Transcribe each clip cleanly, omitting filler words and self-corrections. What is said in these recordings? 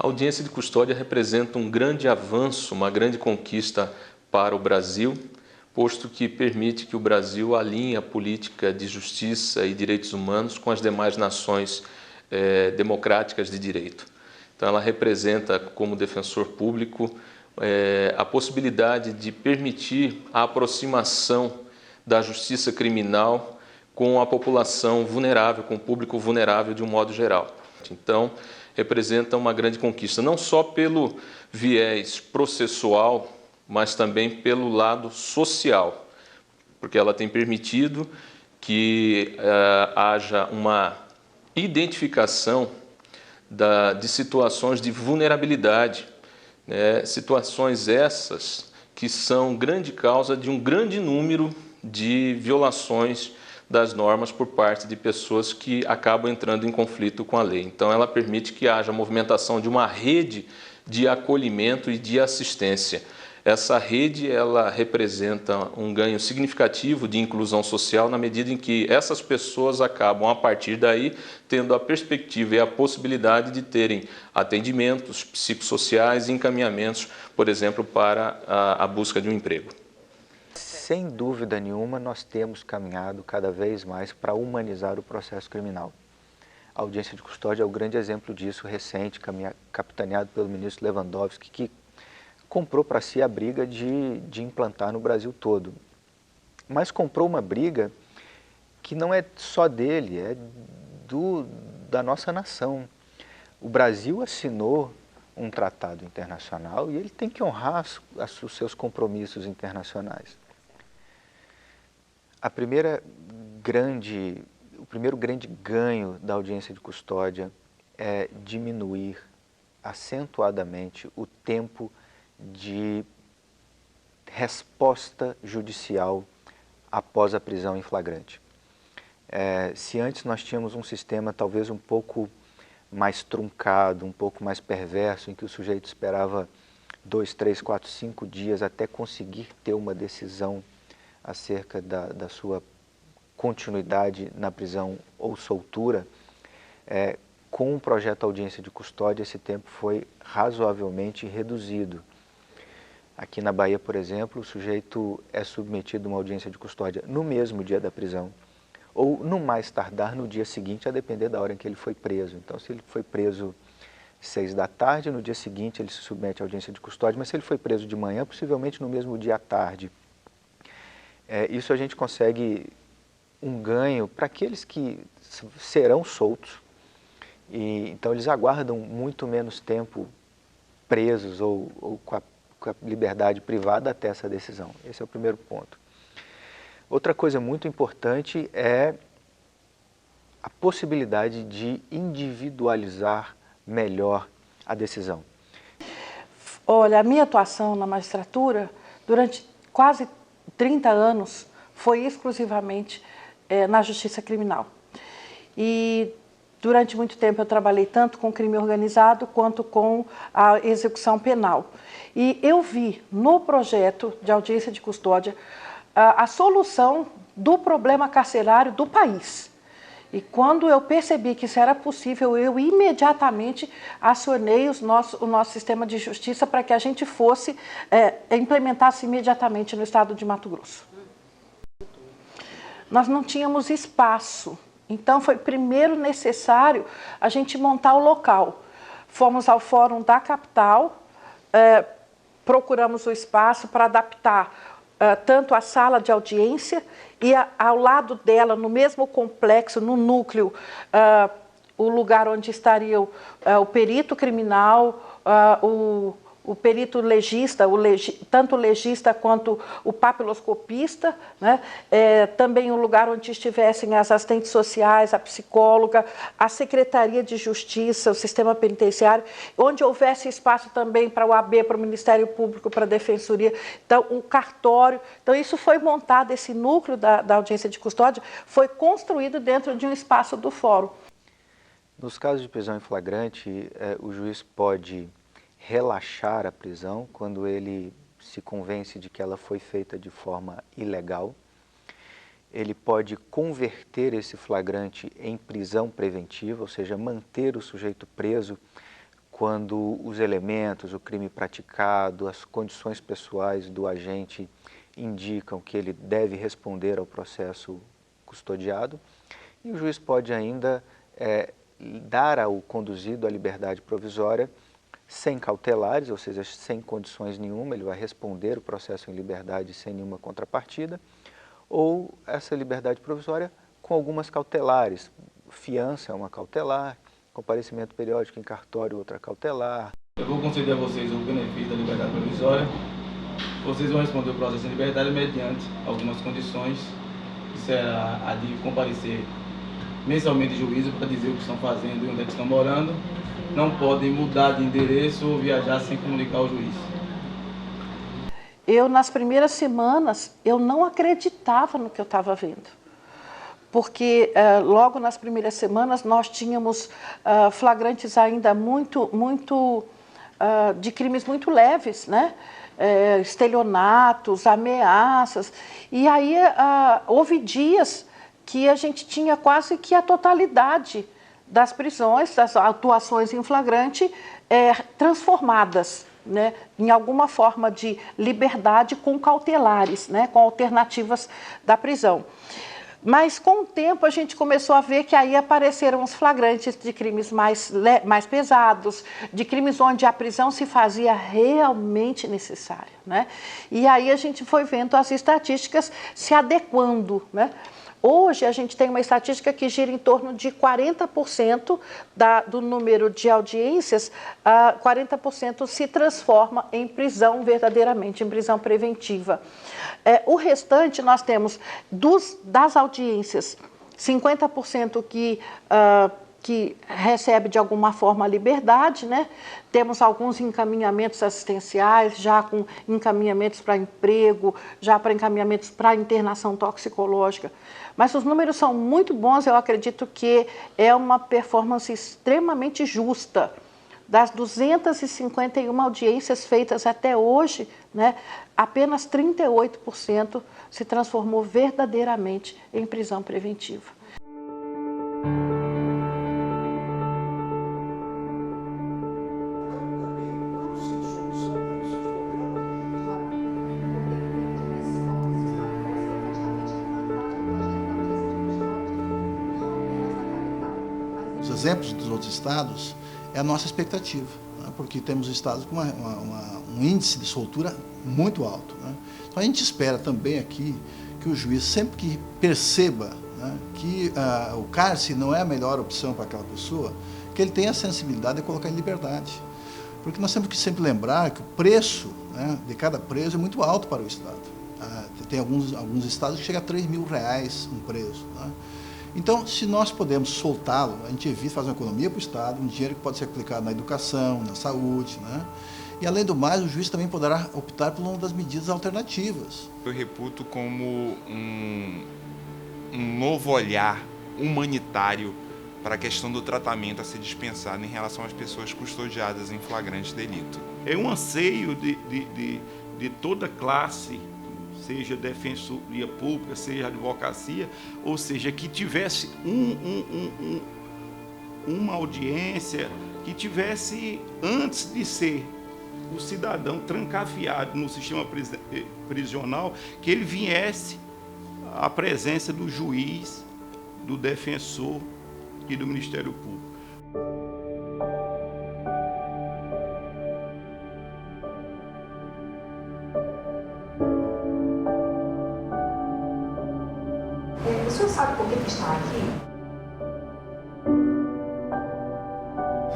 A audiência de custódia representa um grande avanço, uma grande conquista para o Brasil, posto que permite que o Brasil alinhe a política de justiça e direitos humanos com as demais nações democráticas de direito. Então, ela representa, como defensor público, a possibilidade de permitir a aproximação da justiça criminal com a população vulnerável, com o público vulnerável de um modo geral. Então, representa uma grande conquista, não só pelo viés processual, mas também pelo lado social, porque ela tem permitido que haja uma identificação de situações de vulnerabilidade, né? Situações essas que são grande causa de um grande número de violações das normas por parte de pessoas que acabam entrando em conflito com a lei. Então, ela permite que haja a movimentação de uma rede de acolhimento e de assistência. Essa rede, ela representa um ganho significativo de inclusão social na medida em que essas pessoas acabam, a partir daí, tendo a perspectiva e a possibilidade de terem atendimentos psicossociais e encaminhamentos, por exemplo, para a busca de um emprego. Sem dúvida nenhuma, nós temos caminhado cada vez mais para humanizar o processo criminal. A audiência de custódia é o grande exemplo disso, recente, capitaneado pelo ministro Lewandowski, que comprou para si a briga de implantar no Brasil todo. Mas comprou uma briga que não é só dele, é da nossa nação. O Brasil assinou um tratado internacional e ele tem que honrar os seus compromissos internacionais. O primeiro grande ganho da audiência de custódia é diminuir acentuadamente o tempo de resposta judicial após a prisão em flagrante. Se antes nós tínhamos um sistema talvez um pouco mais truncado, um pouco mais perverso, em que o sujeito esperava 2, 3, 4, 5 dias até conseguir ter uma decisão acerca da sua continuidade na prisão ou soltura, com o projeto audiência de custódia esse tempo foi razoavelmente reduzido. Aqui na Bahia, por exemplo, o sujeito é submetido a uma audiência de custódia no mesmo dia da prisão ou no mais tardar no dia seguinte, a depender da hora em que ele foi preso. Então, se ele foi preso 6 da tarde, no dia seguinte ele se submete à audiência de custódia, mas se ele foi preso de manhã, possivelmente no mesmo dia à tarde. Isso a gente consegue um ganho para aqueles que serão soltos, e então eles aguardam muito menos tempo presos ou com a liberdade privada até essa decisão. Esse é o primeiro ponto. Outra coisa muito importante é a possibilidade de individualizar melhor a decisão. Olha, a minha atuação na magistratura durante quase 30 anos foi exclusivamente na justiça criminal. E durante muito tempo eu trabalhei tanto com crime organizado quanto com a execução penal. E eu vi no projeto de audiência de custódia a solução do problema carcerário do país. E quando eu percebi que isso era possível, eu imediatamente acionei o nosso sistema de justiça para que a gente implementasse imediatamente no estado de Mato Grosso. Nós não tínhamos espaço, então foi primeiro necessário a gente montar o local. Fomos ao fórum da capital, procuramos o espaço para adaptar tanto a sala de audiência e ao lado dela, no mesmo complexo, no núcleo, o lugar onde estariam o perito criminal, o perito legista, tanto o legista quanto o papiloscopista, né? Também um lugar onde estivessem as assistentes sociais, a psicóloga, a Secretaria de Justiça, o sistema penitenciário, onde houvesse espaço também para o AB, para o Ministério Público, para a Defensoria, então o cartório. Então isso foi montado, esse núcleo da audiência de custódia foi construído dentro de um espaço do fórum. Nos casos de prisão em flagrante, o juiz pode relaxar a prisão quando ele se convence de que ela foi feita de forma ilegal. Ele pode converter esse flagrante em prisão preventiva, ou seja, manter o sujeito preso quando os elementos, o crime praticado, as condições pessoais do agente indicam que ele deve responder ao processo custodiado, e o juiz pode ainda dar ao conduzido a liberdade provisória sem cautelares, ou seja, sem condições nenhuma, ele vai responder o processo em liberdade sem nenhuma contrapartida, ou essa liberdade provisória com algumas cautelares. Fiança é uma cautelar, comparecimento periódico em cartório outra cautelar. Eu vou conceder a vocês o benefício da liberdade provisória. Vocês vão responder o processo em liberdade mediante algumas condições, que será a de comparecer mensalmente em juízo para dizer o que estão fazendo e onde é que estão morando. Não podem mudar de endereço ou viajar sem comunicar ao juiz. Eu, nas primeiras semanas, eu não acreditava no que eu estava vendo. Porque logo nas primeiras semanas nós tínhamos flagrantes ainda de crimes muito leves, né? Estelionatos, ameaças. E aí houve dias que a gente tinha quase que a totalidade das prisões, das atuações em flagrante transformadas, né, em alguma forma de liberdade com cautelares, né, com alternativas da prisão. Mas com o tempo a gente começou a ver que aí apareceram os flagrantes de crimes mais pesados, de crimes onde a prisão se fazia realmente necessária, né? E aí a gente foi vendo as estatísticas se adequando, né? Hoje, a gente tem uma estatística que gira em torno de 40% do número de audiências, 40% se transforma em prisão verdadeiramente, em prisão preventiva. O restante, nós temos das audiências, 50% que recebe de alguma forma a liberdade, né? Temos alguns encaminhamentos assistenciais, já com encaminhamentos para emprego, já para encaminhamentos para internação toxicológica. Mas os números são muito bons, eu acredito que é uma performance extremamente justa. Das 251 audiências feitas até hoje, né, apenas 38% se transformou verdadeiramente em prisão preventiva. Os exemplos dos outros estados é a nossa expectativa, né? Porque temos estados com um índice de soltura muito alto, né? Então a gente espera também aqui que o juiz, sempre que perceba, né, que o cárcere não é a melhor opção para aquela pessoa, que ele tenha a sensibilidade de colocar em liberdade. Porque nós temos que sempre lembrar que o preço, né, de cada preso é muito alto para o Estado. Tem alguns estados que chega a R$3.000 um preso, né? Então, se nós podemos soltá-lo, a gente evita fazer uma economia para o Estado, um dinheiro que pode ser aplicado na educação, na saúde, né? E, além do mais, o juiz também poderá optar por uma das medidas alternativas. Eu reputo como um novo olhar humanitário para a questão do tratamento a ser dispensado em relação às pessoas custodiadas em flagrante delito. É um anseio de toda classe, seja defensoria pública, seja advocacia, ou seja, que tivesse uma audiência, que tivesse, antes de ser o cidadão trancafiado no sistema prisional, que ele viesse à presença do juiz, do defensor e do Ministério Público. O senhor sabe por que está aqui?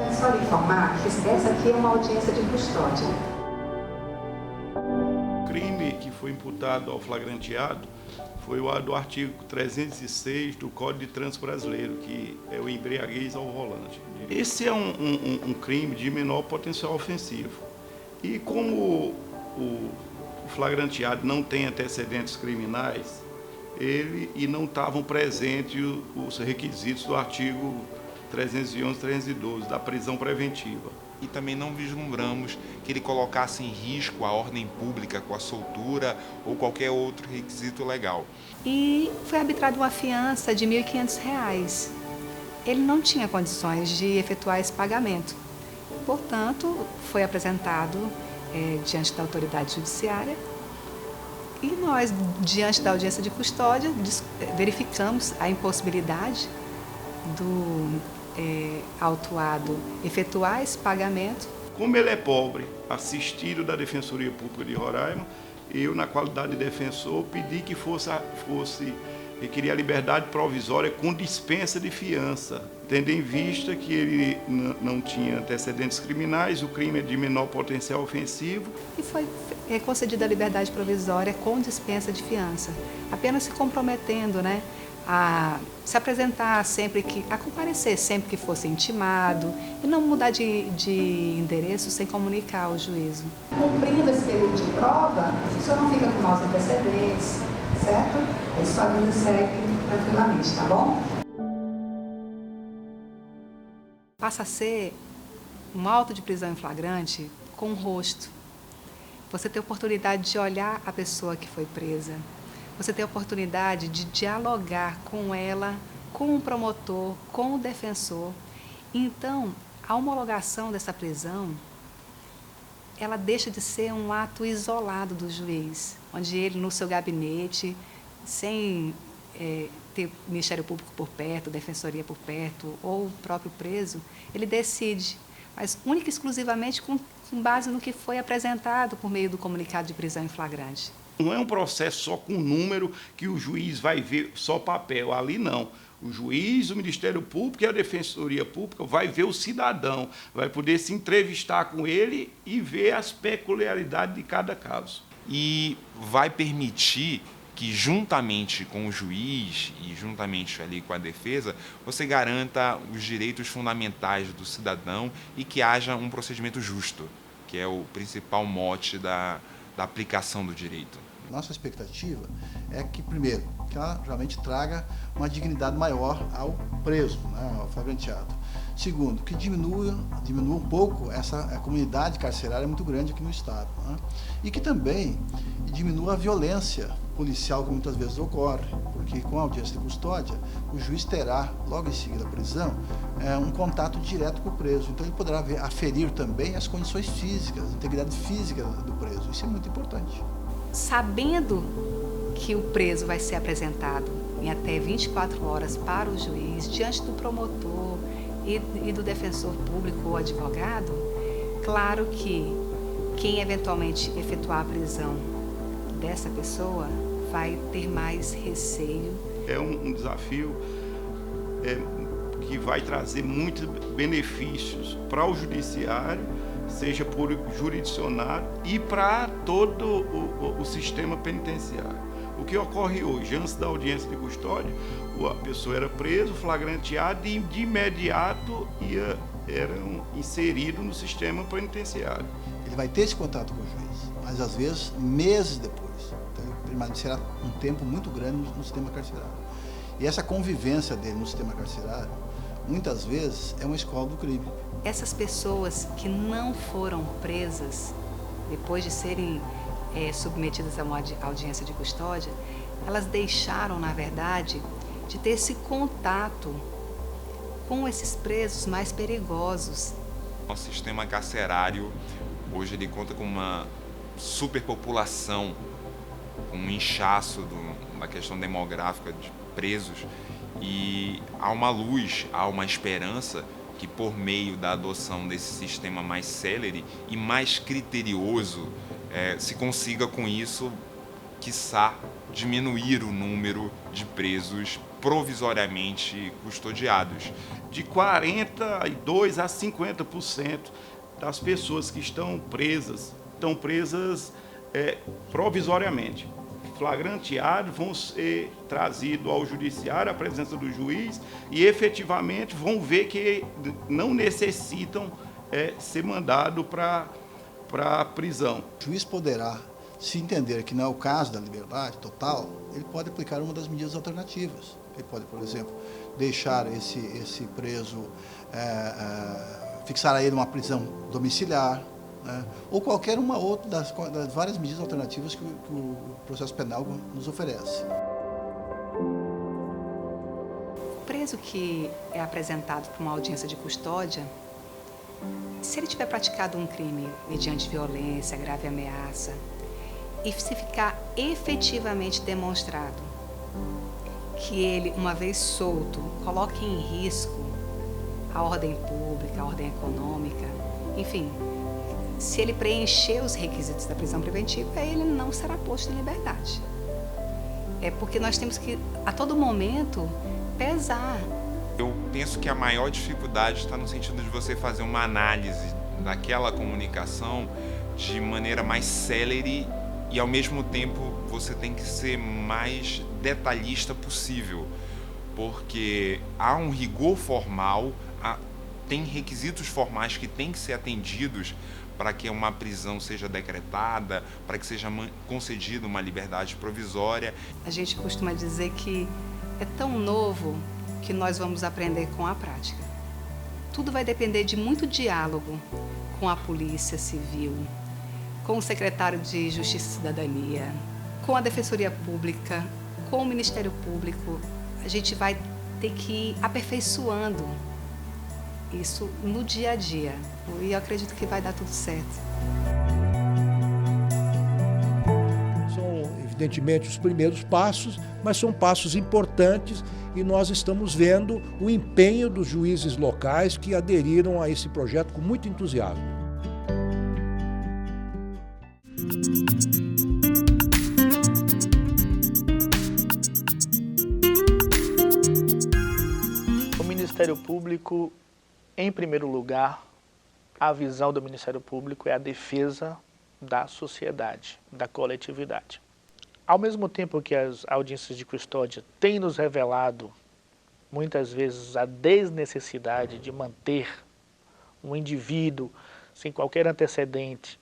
É só lhe informar que essa aqui é uma audiência de custódia. O crime que foi imputado ao flagranteado foi o do artigo 306 do Código de Trânsito Brasileiro, que é o embriaguez ao volante. Esse é um crime de menor potencial ofensivo. E como o flagranteado não tem antecedentes criminais, e não estavam presentes os requisitos do artigo 311 e 312 da prisão preventiva. E também não vislumbramos que ele colocasse em risco a ordem pública com a soltura ou qualquer outro requisito legal. E foi arbitrada uma fiança de R$ 1.500. Ele não tinha condições de efetuar esse pagamento. portanto, foi apresentado diante da autoridade judiciária e nós, diante da audiência de custódia, verificamos a impossibilidade do autuado efetuar esse pagamento. Como ele é pobre, assistido da Defensoria Pública de Roraima, eu, na qualidade de defensor, pedi que fosse requerer a liberdade provisória com dispensa de fiança, tendo em vista que ele não tinha antecedentes criminais, o crime é de menor potencial ofensivo. E foi concedida a liberdade provisória com dispensa de fiança, apenas se comprometendo, né, a se apresentar sempre a comparecer sempre que fosse intimado e não mudar de endereço sem comunicar ao juízo. Cumprindo esse período de prova, o senhor não fica com maus antecedentes, certo? Aí sua vida segue tranquilamente, tá bom? Passa a ser um auto de prisão em flagrante com o rosto. Você tem a oportunidade de olhar a pessoa que foi presa. Você tem a oportunidade de dialogar com ela, com o promotor, com o defensor. Então, a homologação dessa prisão, ela deixa de ser um ato isolado do juiz, onde ele, no seu gabinete, sem ter Ministério Público por perto, Defensoria por perto, ou o próprio preso, ele decide, mas única e exclusivamente com base no que foi apresentado por meio do comunicado de prisão em flagrante. Não é um processo só com número que o juiz vai ver só papel, ali não. O juiz, o Ministério Público e a Defensoria Pública vai ver o cidadão, vai poder se entrevistar com ele e ver as peculiaridades de cada caso. E vai permitir que, juntamente com o juiz e juntamente ali com a defesa, você garanta os direitos fundamentais do cidadão e que haja um procedimento justo, que é o principal mote da aplicação do direito. Nossa expectativa é que, primeiro, que ela realmente traga uma dignidade maior ao preso, né, ao flagranteado. Segundo, que diminua um pouco a comunidade carcerária muito grande aqui no Estado, né? E que também diminua a violência policial que muitas vezes ocorre, porque com a audiência de custódia, o juiz terá, logo em seguida da prisão, um contato direto com o preso. Então ele poderá aferir também as condições físicas, a integridade física do preso. Isso é muito importante. Sabendo que o preso vai ser apresentado em até 24 horas para o juiz, diante do promotor e do defensor público ou advogado, claro que quem eventualmente efetuar a prisão dessa pessoa vai ter mais receio. É um desafio que vai trazer muitos benefícios para o judiciário, seja por jurisdicionário e para todo o sistema penitenciário. O que ocorre hoje, antes da audiência de custódia, a pessoa era presa, flagranteada e de imediato era inserido no sistema penitenciário. Ele vai ter esse contato com o juiz, mas às vezes meses depois. Então ele permanecerá um tempo muito grande no sistema carcerário. E essa convivência dele no sistema carcerário, muitas vezes, é uma escola do crime. Essas pessoas que não foram presas, depois de serem submetidas a uma audiência de custódia, elas deixaram, na verdade, de ter esse contato com esses presos mais perigosos. Nosso sistema carcerário, hoje, ele conta com uma superpopulação, com um inchaço da questão demográfica de presos, e há uma luz, há uma esperança que, por meio da adoção desse sistema mais célere e mais criterioso, se consiga com isso, quiçá, diminuir o número de presos provisoriamente custodiados. De 42% a 50% das pessoas que estão presas provisoriamente. Flagranteados vão ser trazidos ao judiciário, à presença do juiz, e efetivamente vão ver que não necessitam ser mandados para a prisão. O juiz poderá, se entender que não é o caso da liberdade total, ele pode aplicar uma das medidas alternativas. Ele pode, por exemplo, deixar esse preso, fixar a ele uma prisão domiciliar, né? Ou qualquer uma outra das várias medidas alternativas que o processo penal nos oferece. O preso que é apresentado para uma audiência de custódia, se ele tiver praticado um crime mediante violência, grave ameaça, e se ficar efetivamente demonstrado que ele, uma vez solto, coloque em risco a ordem pública, a ordem econômica, enfim, se ele preencher os requisitos da prisão preventiva, ele não será posto em liberdade. É porque nós temos que, a todo momento, pesar. Eu penso que a maior dificuldade está no sentido de você fazer uma análise daquela comunicação de maneira mais célere e, ao mesmo tempo, você tem que ser mais detalhista possível, porque há um rigor formal, tem requisitos formais que têm que ser atendidos para que uma prisão seja decretada, para que seja concedida uma liberdade provisória. A gente costuma dizer que é tão novo que nós vamos aprender com a prática. Tudo vai depender de muito diálogo com a Polícia Civil, com o Secretário de Justiça e Cidadania, com a Defensoria Pública, com o Ministério Público. A gente vai ter que ir aperfeiçoando isso no dia a dia. E eu acredito que vai dar tudo certo. São, evidentemente, os primeiros passos, mas são passos importantes e nós estamos vendo o empenho dos juízes locais que aderiram a esse projeto com muito entusiasmo. O Ministério Público, em primeiro lugar, a visão do Ministério Público é a defesa da sociedade, da coletividade. Ao mesmo tempo que as audiências de custódia têm nos revelado, muitas vezes, a desnecessidade de manter um indivíduo sem qualquer antecedente,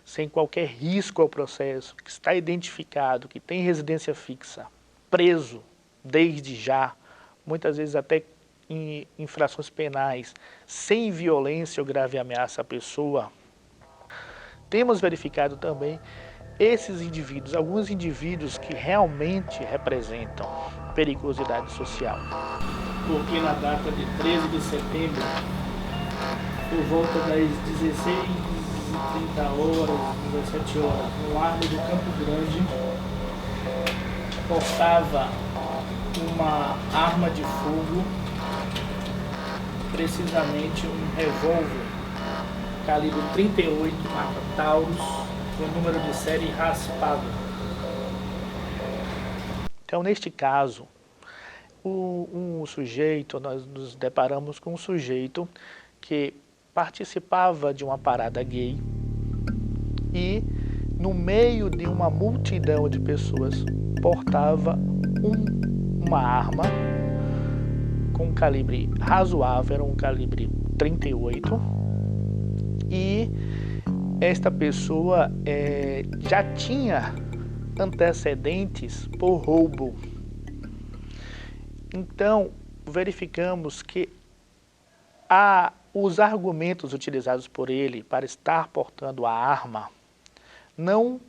sem qualquer risco ao processo, que está identificado, que tem residência fixa, preso desde já, muitas vezes até em infrações penais, sem violência ou grave ameaça à pessoa, temos verificado também esses indivíduos, alguns indivíduos que realmente representam periculosidade social. Porque na data de 13 de setembro, por volta das 16h30, 17 horas, no Largo do Campo Grande, portava uma arma de fogo, precisamente um revólver calibre 38, marca Taurus, com número de série raspado. Então, neste caso, nós nos deparamos com um sujeito que participava de uma parada gay e, no meio de uma multidão de pessoas, portava uma arma com um calibre razoável, era um calibre 38, e esta pessoa já tinha antecedentes por roubo. Então, verificamos que os argumentos utilizados por ele para estar portando a arma não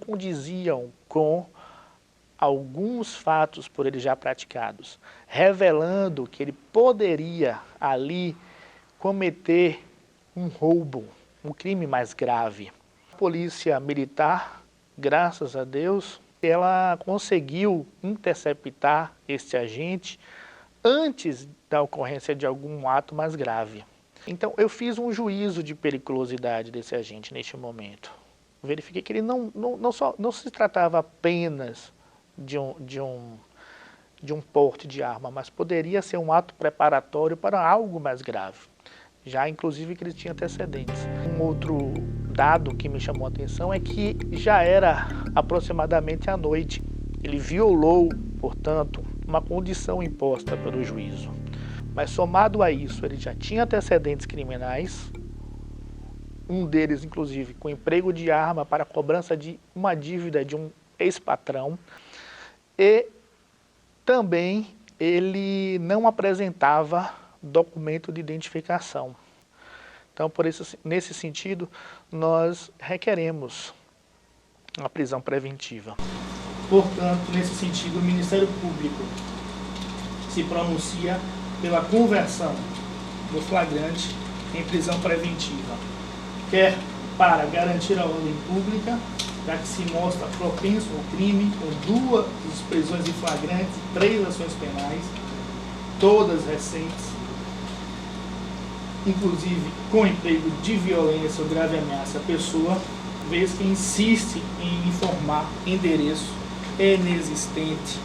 condiziam com alguns fatos por ele já praticados, revelando que ele poderia ali cometer um roubo, um crime mais grave. A polícia militar, graças a Deus, ela conseguiu interceptar este agente antes da ocorrência de algum ato mais grave. Então, eu fiz um juízo de periculosidade desse agente neste momento. Verifiquei que ele não se tratava apenas de um porte de arma, mas poderia ser um ato preparatório para algo mais grave. Já, inclusive, que ele tinha antecedentes. Um outro dado que me chamou a atenção é que já era aproximadamente à noite. Ele violou, portanto, uma condição imposta pelo juízo. Mas, somado a isso, ele já tinha antecedentes criminais, um deles, inclusive, com emprego de arma para cobrança de uma dívida de um ex-patrão, e também ele não apresentava documento de identificação. Então, nesse sentido, nós requeremos uma prisão preventiva. Portanto, nesse sentido, o Ministério Público se pronuncia pela conversão do flagrante em prisão preventiva, quer para garantir a ordem pública, já que se mostra propenso ao crime, com 2 prisões em flagrante, 3 ações penais, todas recentes, inclusive com emprego de violência ou grave ameaça à pessoa, vez que insiste em informar endereço inexistente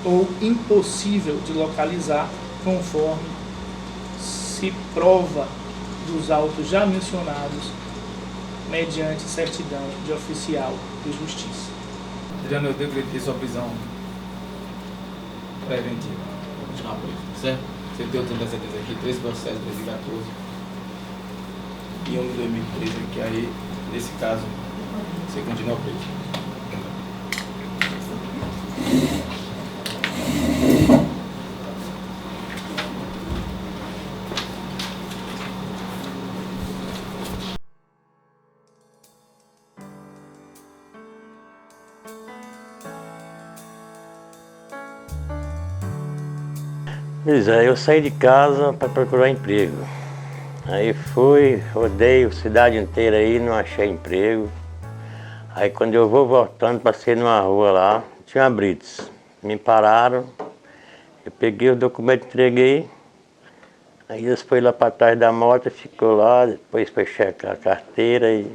ou impossível de localizar, conforme se prova dos autos já mencionados, mediante certidão de oficial de justiça. Adriano, eu decretei sua prisão preventiva. Vou continuar preso, certo? Você tem outros antecedentes aqui, 3 processos de 2014 e um de 2013, que aí, nesse caso, você continua preso. Pois é, eu saí de casa para procurar emprego. Aí fui, rodei a cidade inteira aí, não achei emprego. Aí quando eu vou voltando, passei numa rua lá, tinha uma Brits. Me pararam, eu peguei o documento, entreguei. Aí eles foram lá para trás da moto, ficou lá, depois foi checar a carteira e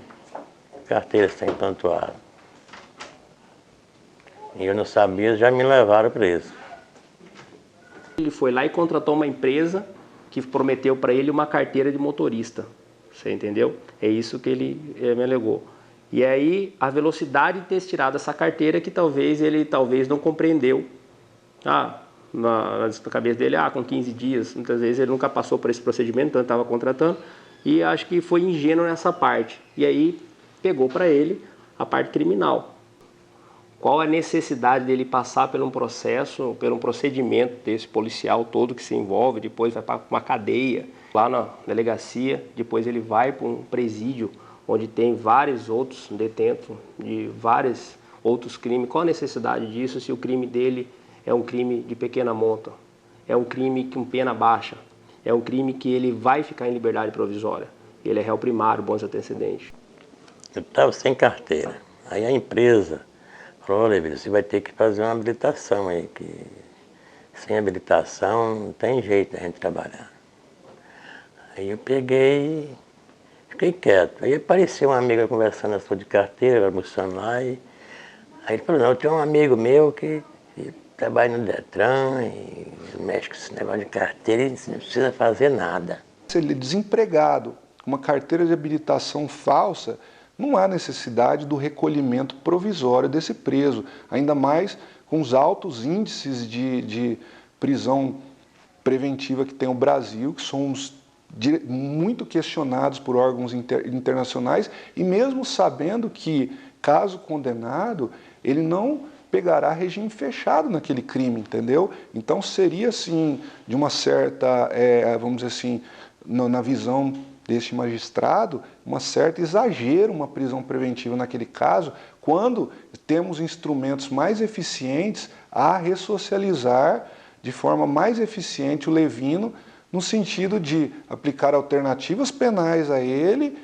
a carteira sem prontuário. E eu não sabia, já me levaram preso. Ele foi lá e contratou uma empresa que prometeu para ele uma carteira de motorista, você entendeu? É isso que ele me alegou. E aí a velocidade de ter tirado essa carteira que ele não compreendeu. Na cabeça dele, com 15 dias, muitas vezes ele nunca passou por esse procedimento, então ele estava contratando, e acho que foi ingênuo nessa parte. E aí pegou para ele a parte criminal. Qual a necessidade dele passar por um processo, por um procedimento desse policial todo que se envolve, depois vai para uma cadeia, lá na delegacia, depois ele vai para um presídio, onde tem vários outros detentos de vários outros crimes. Qual a necessidade disso se o crime dele é um crime de pequena monta, é um crime com pena baixa, é um crime que ele vai ficar em liberdade provisória, ele é réu primário, bons antecedentes. Eu estava sem carteira, aí a empresa falou: olha, você vai ter que fazer uma habilitação aí, que sem habilitação não tem jeito da gente trabalhar. Aí eu peguei, fiquei quieto. Aí apareceu uma amiga conversando de carteira, almoçando lá, e aí ele falou: não, eu tenho um amigo meu que trabalha no Detran e mexe com esse negócio de carteira e não precisa fazer nada. Se ele é desempregado, com uma carteira de habilitação falsa, não há necessidade do recolhimento provisório desse preso, ainda mais com os altos índices de prisão preventiva que tem o Brasil, que somos muito questionados por órgãos internacionais, e mesmo sabendo que, caso condenado, ele não pegará regime fechado naquele crime, entendeu? Então seria, assim, de uma certa, vamos dizer assim, na visão deste magistrado, um certo exagero, uma prisão preventiva naquele caso, quando temos instrumentos mais eficientes a ressocializar de forma mais eficiente o Levino, no sentido de aplicar alternativas penais a ele.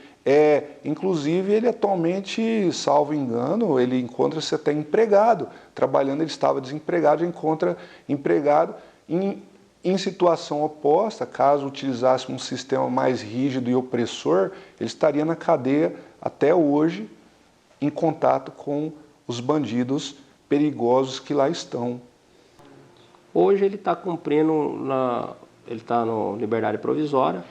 Inclusive, ele atualmente, salvo engano, ele encontra-se até empregado, trabalhando. Ele estava desempregado, encontra empregado. Em situação oposta, caso utilizasse um sistema mais rígido e opressor, ele estaria na cadeia até hoje, em contato com os bandidos perigosos que lá estão. Hoje ele está cumprindo, ele está na liberdade provisória,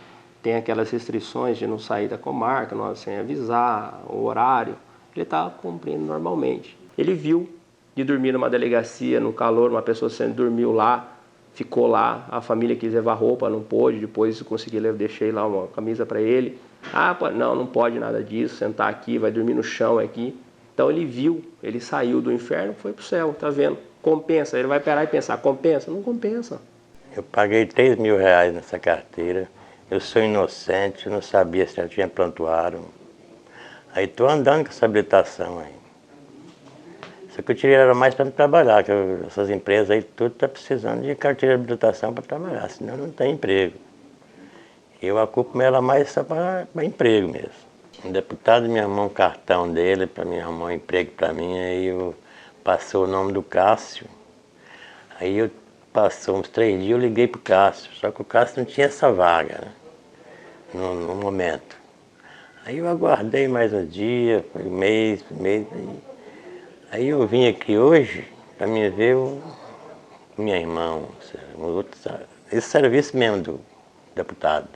tem aquelas restrições de não sair da comarca, sem avisar, o horário, ele está cumprindo normalmente. Ele viu de dormir numa delegacia, no calor, uma pessoa dormiu lá, ficou lá, a família quis levar roupa, não pôde, depois consegui deixei lá uma camisa para ele. Não pode nada disso, sentar aqui, vai dormir no chão aqui. Então ele viu, ele saiu do inferno, foi para o céu, tá vendo? Compensa, ele vai parar e pensar, compensa? Não compensa. Eu paguei R$3.000 nessa carteira, eu sou inocente, eu não sabia se eu tinha prontuário. Aí estou andando com essa habilitação aí. Só que eu tirei ela mais para trabalhar, que essas empresas aí tudo tá precisando de carteira de habilitação para trabalhar, senão não tem emprego. Eu ocupo ela mais só para emprego mesmo. O deputado me arrumou um cartão dele para me arrumar um emprego para mim, aí eu passou o nome do Cássio. Aí passou uns 3 dias, eu liguei para o Cássio, só que o Cássio não tinha essa vaga, né, no momento. Aí eu aguardei mais um dia, foi um mês. Aí eu vim aqui hoje para me ver o meu irmão, esse serviço mesmo do deputado.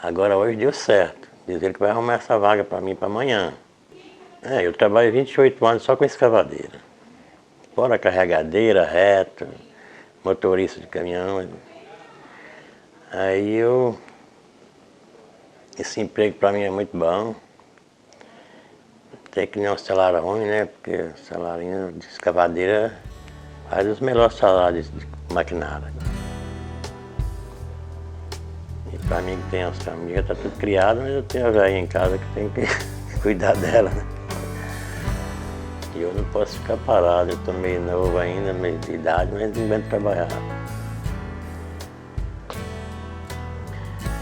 Agora hoje deu certo, diz ele que vai arrumar essa vaga para mim para amanhã. Eu trabalho 28 anos só com escavadeira. Fora carregadeira, reto, motorista de caminhão. Aí esse emprego para mim é muito bom. Tem que nem um salário ruim, né? Porque o salário de escavadeira faz os melhores salários de maquinária. E para mim que tem as famílias, tá tudo criado, mas eu tenho a velha em casa que tem que cuidar dela, né? E eu não posso ficar parado, eu estou meio novo ainda, meio de idade, mas não aguento trabalhar.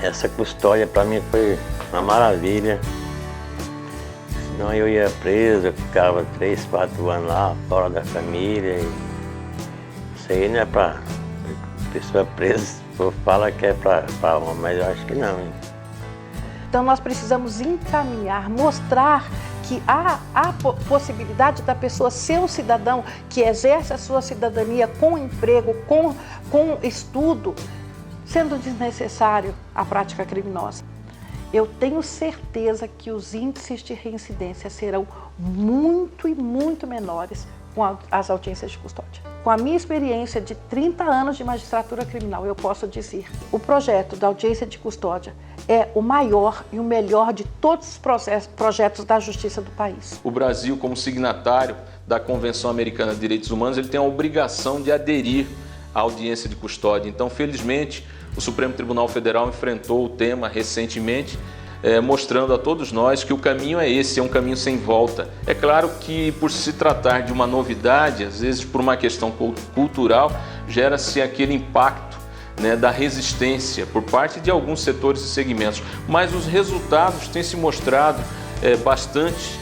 Essa custódia para mim foi uma maravilha. Senão eu ia preso, eu ficava 3, 4 anos lá, fora da família. Isso aí não é para pessoa presa, fala que é para homem, mas eu acho que não. Hein? Então nós precisamos encaminhar, mostrar que há a possibilidade da pessoa ser um cidadão que exerce a sua cidadania com emprego, com estudo, sendo desnecessário a prática criminosa. Eu tenho certeza que os índices de reincidência serão muito e muito menores com as audiências de custódia. Com a minha experiência de 30 anos de magistratura criminal, eu posso dizer, o projeto da audiência de custódia é o maior e o melhor de todos os projetos da justiça do país. O Brasil, como signatário da Convenção Americana de Direitos Humanos, ele tem a obrigação de aderir à audiência de custódia. Então, felizmente, o Supremo Tribunal Federal enfrentou o tema recentemente, mostrando a todos nós que o caminho é esse, é um caminho sem volta. É claro que, por se tratar de uma novidade, às vezes por uma questão cultural, gera-se aquele impacto, né, da resistência por parte de alguns setores e segmentos, mas os resultados têm se mostrado bastante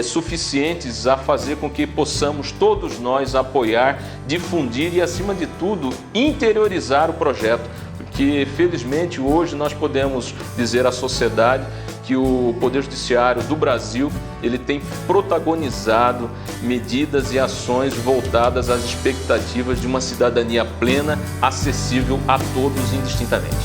suficientes a fazer com que possamos todos nós apoiar, difundir e, acima de tudo, interiorizar o projeto, porque felizmente hoje nós podemos dizer à sociedade que o Poder Judiciário do Brasil ele tem protagonizado medidas e ações voltadas às expectativas de uma cidadania plena, acessível a todos indistintamente.